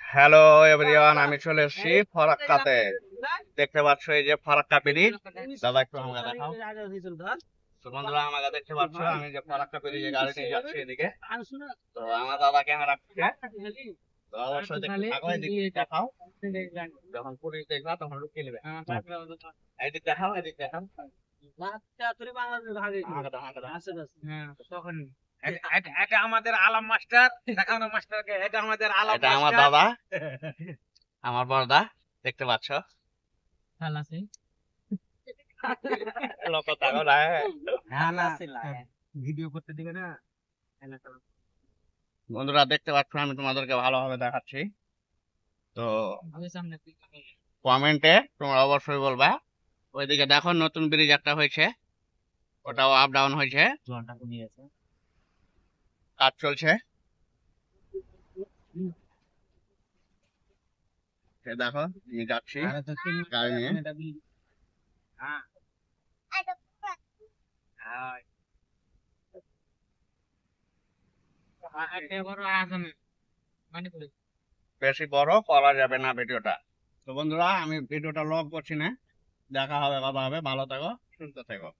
Hello everyone, আমি চলে এসেছি ফরাক্কাতে। দেখতে পাচ্ছ এই যে ফরাক্কা ব্রিজ। দাদা একটু আমাকে দেখাও। তো বন্ধুরা, আমাকে দেখতে পাচ্ছ আমি যে ফরাক্কা ব্রিজে গাড়ি নিয়ে যাচ্ছি এদিকে। তো আমার দাদা ক্যামেরা রাখছে, তো অবশ্যই দেখতে থাকো। এদিক দেখাও, যখন পুলিশ দেখবা তখন লুকিয়ে নেবে। এদিক দেখাও, এদিক দেখাও। আমাকে দাও, আমাকে দাও। এটা আমাদের আলম মাস্টার, দেখানো মাস্টারকে। এটা আমাদের আলম, এটা আমার দাদা, আমার বড়দা। দেখতে পাচ্ছ লোক তাগো না, ভিডিও করতে দিবে না। বন্ধুরা দেখতে পাচ্ছ, আমি তোমাদেরকে ভালোভাবে দেখাচ্ছি। তো কমেন্টে তোমরা অবশ্যই বলবা। ওইদিকে দেখো নতুন ব্রিজ একটা হয়েছে, ওটাও আপ ডাউন হয়েছে, কাজ চলছে। সে দেখো নিয়ে যাচ্ছি গাড়ি নিয়ে। বেশি বড় করা যাবে না ভিডিওটা। তো বন্ধুরা, আমি ভিডিওটা লগ করছি না। দেখা হবে, কথা হবে। ভালো থাকো, সুস্থ থেকো।